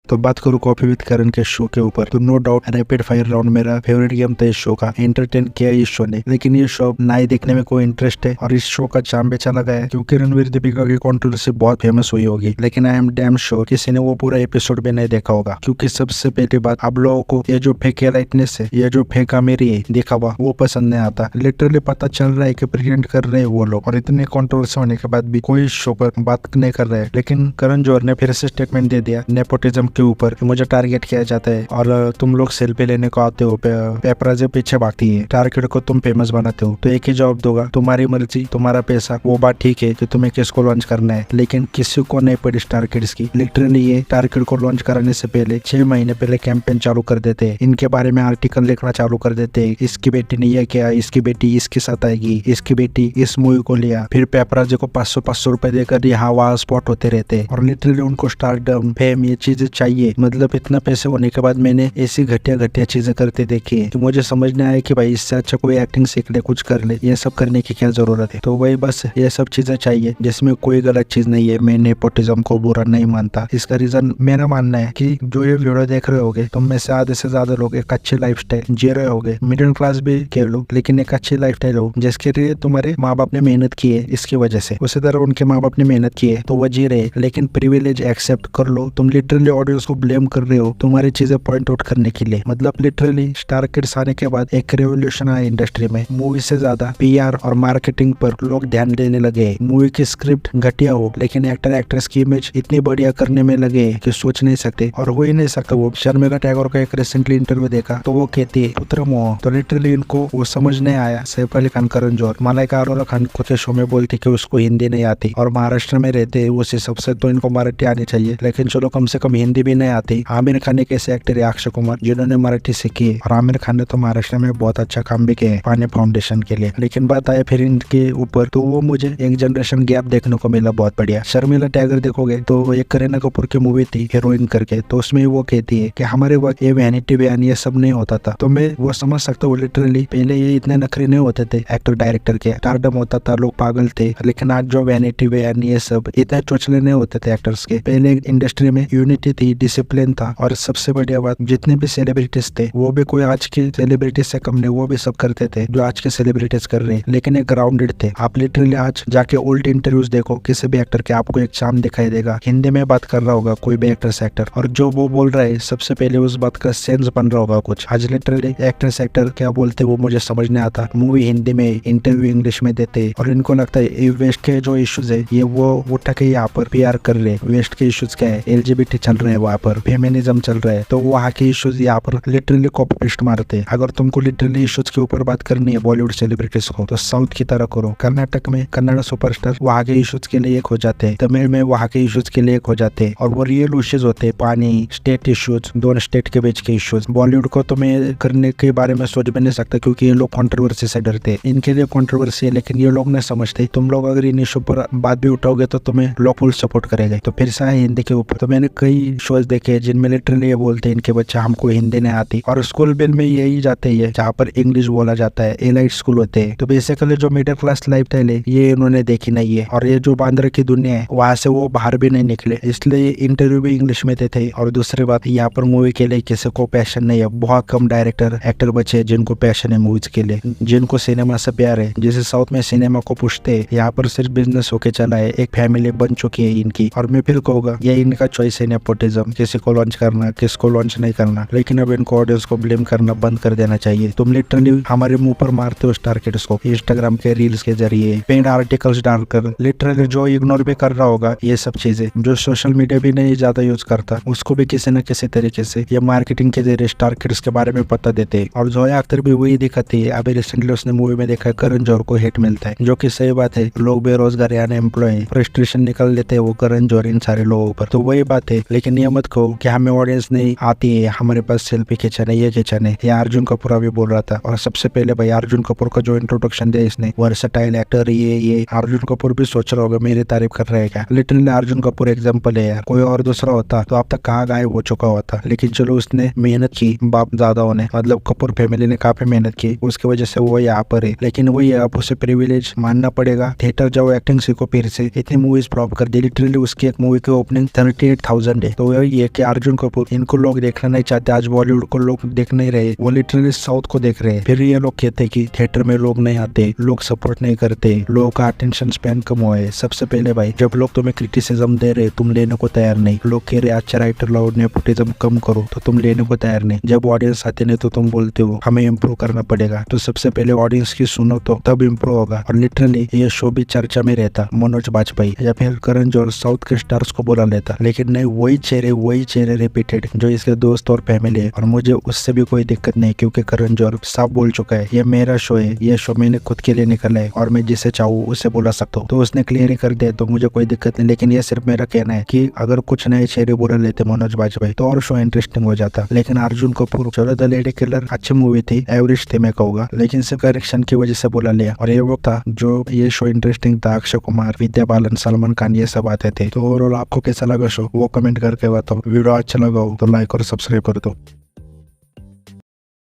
तो बात करूँ कॉफी विद करण के शो के ऊपर, तो no doubt rapid fire round मेरा फेवरेट गेम था इस शो का। एंटरटेन किया इस शो ने, लेकिन ये शो ना ही देखने में कोई इंटरेस्ट है और इस शो का चाम बेचा लगा है क्योंकि रणवीर दीपिका की कंट्रोवर्सी बहुत फेमस हुई होगी। लेकिन आई एम डैम श्योर किसी ने वो पूरा एपिसोड भी नहीं देखा होगा, क्योंकि सबसे पहली बात आप लोगों को ये जो फेक लाइटनेस है, ये जो फेक मेरी दिखावा वो पसंद नहीं आता। लिटरली पता चल रहा है कि प्रेजेंट कर रहे हैं वो लोग, और इतने कंट्रोवर्सी होने के बाद भी कोई शो पर बात नहीं कर रहे हैं। लेकिन करण जौहर ने फिर से स्टेटमेंट दे दिया नेपोटिज्म के ऊपर, मुझे टारगेट किया जाता है और तुम लोग सेल्फी लेने को आते हो, पेपराजी पीछे भागती है, टारगेट को तुम फेमस बनाते हो। तो एक ही जवाब दूंगा, तुम्हारी मर्जी तुम्हारा पैसा, वो बात ठीक है कि तुम्हें किसको लॉन्च करना है, लेकिन किसी को नहीं पड़ी टारगेट्स की। लिटरली ये टारगेट को लॉन्च कराने से पहले 6 महीने पहले कैंपेन चालू कर देते हैं, इनके बारे में आर्टिकल लिखना चालू कर देते हैं। इसकी बेटी ने यह किया, इसकी बेटी इसके साथ आएगी, इसकी बेटी इस मूवी को लिया, फिर पेपराजी को 500 रुपए देकर यहाँ वहाँ स्पॉट होते रहते। और लिटरली उनको स्टारडम फेम ये चीजें चाहिए। मतलब इतना पैसे होने के बाद मैंने ऐसी घटिया चीजें करते देखी है कि मुझे समझ नहीं आया कि भाई इससे अच्छा कोई एक्टिंग सीख ले, कुछ कर ले, ये सब करने की क्या जरूरत है। तो वही बस ये सब चीजें चाहिए जिसमें कोई गलत चीज नहीं है। मैं नेपोटिज्म को बुरा नहीं मानता। इसका रीजन मेरा मानना है कि जो ये वीडियो देख रहे होगे तुम में से आधे से ज्यादा लोग एक अच्छी लाइफस्टाइल जी रहे होगे, मिडिल क्लास भी कह लो, लेकिन एक अच्छी लाइफस्टाइल हो जिसके लिए तुम्हारे माँ बाप ने मेहनत की है, इसकी वजह से उसी तरह उनके माँ बाप ने मेहनत की है तो वो जी रहे। लेकिन प्रिविलेज एक्सेप्ट कर लो। तुम लिटरली ऑडियंस को ब्लेम कर रहे हो तुम्हारी चीजें पॉइंट आउट करने के लिए। मतलब लिटरली स्टार किड्स आने के बाद एक रेवोल्यूशन आया इंडस्ट्री में। मूवी से ज्यादा पीआर और मार्केटिंग पर लोग ध्यान देने लगे। मूवी की स्क्रिप्ट घटिया हो लेकिन एक्टर एक्ट्रेस की इमेज इतनी बढ़िया करने में लगे कि सोच नहीं सकते, और हो ही नहीं सकता। वो शर्मिला टैगोर का एक रिसेंटली इंटरव्यू देखा तो वो कहती है पुत्र मोह। तो लिटरली इनको वो समझ नहीं आया। सैफ अली खान, करण जौहर, मलाइका अरोरा खान को के शो में बोलती कि उसको हिंदी नहीं आती, और महाराष्ट्र में रहते हैं उस हिसाब से तो इनको मराठी आनी चाहिए, लेकिन चलो कम से कम हिंदी भी नहीं आती। आमिर खान एक ऐसे एक्टर है अक्षय कुमार जिन्होंने मराठी सीखी है, और आमिर खान ने तो महाराष्ट्र में बहुत अच्छा काम भी किया है पानी फाउंडेशन के लिए। लेकिन बात आया फिर इनके ऊपर तो वो मुझे एक जनरेशन गैप देखने को मिला बहुत बढ़िया। शर्मिला टैगोर देखोगे तो एक करीना कपूर की मूवी थी हीरोइन करके, तो उसमें वो कहती है कि हमारे वक्त ये वैनिटी बयान ये सब नहीं होता था। तो मैं वो समझ सकता हूँ। लिटरली पहले ये इतने नखरे नहीं होते थे एक्टर डायरेक्टर के, टारडम होता था, लोग पागल थे। लेकिन आज जो वैनिटी बयान ये सब इतने चोचले नहीं होते थे एक्टर्स के। पहले इंडस्ट्री में यूनिटी थी, डिसिप्लिन था, और सबसे बढ़िया बात जितने भी सेलिब्रिटीज थे वो भी कोई आज के सेलिब्रिटीज से कम नहीं, वो भी सब करते थे जो आज के सेलिब्रिटीज कर रहे हैं, लेकिन एक ग्राउंडेड थे। आप लिटरली आज जाके ओल्ड इंटरव्यूज देखो किसी भी एक्टर के, आपको एक चार्म दिखाई देगा। हिंदी में बात कर रहा होगा कोई भी एक्टर एक्टर, और जो वो बोल रहा है सबसे पहले उस बात का सेंस बन रहा होगा कुछ। आज लिटरली एक्टर क्या बोलते वो मुझे समझ नहीं आता। मूवी हिंदी में, इंटरव्यू इंग्लिश में देते, और इनको लगता है वेस्ट के जो इश्यूज है ये वो उठा के यहाँ पर पीआर कर रहे। वेस्ट के इश्यूज क्या है, एलजीबीटी चल रहे हैं वहाँ पर, फेमिनिज्म चल रहा है, तो वहाँ के इश्यूज यहाँ पर लिटरली कॉपी पेस्ट मारते। अगर तुमको लिटरली इश्यूज के ऊपर बात करनी है बॉलीवुड सेलिब्रिटीज को तो साउथ की तरह करो। कर्नाटक में कन्नड़ सुपरस्टार वहाँ के इश्यूज के लिए एक हो जाते हैं, तमिल में वहाँ के इश्यूज के लिए एक हो जाते हैं, और वो रियल इश्यूज होते हैं, पानी, स्टेट इश्यूज, दोनों स्टेट के बीच के इश्यूज। बॉलीवुड को तो मैं करने के बारे में सोच भी नहीं सकता क्योंकि ये लोग कंट्रोवर्सी से डरते। इनके लिए कंट्रोवर्सी है लेकिन ये लोग नहीं समझते। तुम लोग अगर इन इश्यू पर बात भी उठाओगे तो तुम्हें लोग फुल सपोर्ट करेंगे। तो फिर से हिंदी के ऊपर तो मैंने कई शोज देखे जिनमें लिटरली ये बोलते हैं इनके बच्चे हमको हिंदी नहीं आती, और स्कूल बिल में यही जाते हैं जहाँ पर इंग्लिश बोला जाता है, एलाइट स्कूल होते हैं। तो बेसिकली जो मिडिल क्लास लाइफस्टाइल है ये इन्होंने देखी नहीं है, और ये जो बांद्रा की दुनिया है वहां से वो बाहर भी नहीं निकले, इसलिए इंटरव्यू भी इंग्लिश में देते। और दूसरी बात यहाँ पर मूवी के लिए किसी को पैशन नहीं है। बहुत कम डायरेक्टर एक्टर बचे जिनको पैशन है मूवीज के लिए, जिनको सिनेमा से प्यार है। जैसे साउथ में सिनेमा को पूछते हैं, यहाँ पर सिर्फ बिजनेस होके चला है, एक फैमिली बन चुकी है इनकी। और मैं फिर कहूँगा ये इनका चॉइस है नेपोटिज्म, किसी को लॉन्च करना किसको लॉन्च नहीं करना। लेकिन अब इनको ऑडियंस को ब्लेम करना बंद कर देना चाहिए। तुम लिटरली हमारे मुंह पर मारते हो स्टार किड्स को इंस्टाग्राम के रील्स के जरिए, पेड आर्टिकल्स डालकर। लिटरली जो इग्नोर भी कर रहा होगा ये सब चीजें, जो सोशल मीडिया भी नहीं ज्यादा यूज करता उसको भी किसी न किसी तरीके से ये मार्केटिंग के जरिए स्टार किड्स के बारे में पता देते। और जोया अख्तर भी वही दिखाती है। अभी रिसेंटली उसने मूवी में देखा करण जौहर को हिट मिलता है, जो कि सही बात है। लोग बेरोजगार या अनएम्प्लॉय फ्रस्ट्रेशन निकल लेते हैं वो करण जौहर इन सारे लोगों पर, तो वही बात है। लेकिन ये मत कहो कि हमें ऑडियंस नहीं आती है, हमारे पास सेल्फी खिंचाने ये खिंचाने। ये अर्जुन कपूर अभी बोल रहा था, और सबसे पहले भाई अर्जुन कपूर का जो इंट्रोडक्शन दिया इसने, वर्सेटाइल एक्टर, ये अर्जुन कपूर भी सोच रहा होगा मेरी तारीफ कर रहे हैं क्या। लिटरली अर्जुन कपूर एग्जाम्पल है यार। कोई और दूसरा होता तो अब तक कहाँ गायब हो चुका होता। लेकिन चलो उसने मेहनत की, बाप दादाओं ने, मतलब कपूर फैमिली ने काफी मेहनत की, उसकी वजह से वो यहाँ पर है। लेकिन वही आप उसे प्रिविलेज मानना पड़ेगा। थिएटर जाओ, एक्टिंग सीखो, फिर से इतनी मूवीज फ्लॉप कर दी। लिटरली उसकी एक मूवी की ओपनिंग 38,000 है, तो ये कि अर्जुन कपूर इनको लोग देखना नहीं चाहते, आज बॉलीवुड को लोग देख नहीं रहे, वो लिटरली साउथ को देख रहे हैं। फिर ये लोग कहते कि थिएटर में लोग नहीं आते, लोग सपोर्ट नहीं करते, लोगों का अटेंशन स्पैन कम हुआ है। सबसे पहले भाई जब लोग तुम्हें क्रिटिसिज्म दे रहे तुम लेने को तैयार नहीं, लोग कह रहे अच्छा राइटर लाओ, नेपोटिज्म कम करो, तो तुम लेने को तैयार नहीं। जब ऑडियंस आते नहीं तो तुम बोलते हो हमें इम्प्रूव करना पड़ेगा। तो सबसे पहले ऑडियंस की सुनो तो तब इम्प्रूव होगा। और लिटरली ये शो भी चर्चा में रहता, मनोज बाजपेयी या फिर करण जौहर साउथ के स्टार्स को बुला लेता, लेकिन नहीं, वही चेहरे रिपीटेड जो इसके दोस्त और फैमिली है। और मुझे उससे भी कोई दिक्कत नहीं, क्योंकि करण जौहर साफ बोल चुका है ये मेरा शो है, ये शो मैंने खुद के लिए निकाला है और मैं जिसे चाहूँ उसे बुला सकता हूँ। तो उसने क्लियर कर दिया, तो मुझे कोई दिक्कत नहीं। लेकिन ये सिर्फ मेरा कहना है कि अगर कुछ नए चेहरे बुला लेते मनोज बाजपेयी तो और शो इंटरेस्टिंग हो जाता। लेकिन अर्जुन कपूर, चलो द लेडी किलर अच्छी मूवी थी, एवरेज थी मैं कहूँगा, लेकिन सिर्फ करेक्शन की वजह से बुला लिया। और ये वो था जो ये शो इंटरेस्टिंग था, अक्षय कुमार, विद्या बालन, सलमान खान ये सब आते थे। तो ओवरऑल आपको कैसा लगा शो वो कमेंट करके बताओ। वीडियो अच्छा लगा हो तो लाइक और सब्सक्राइब कर दो।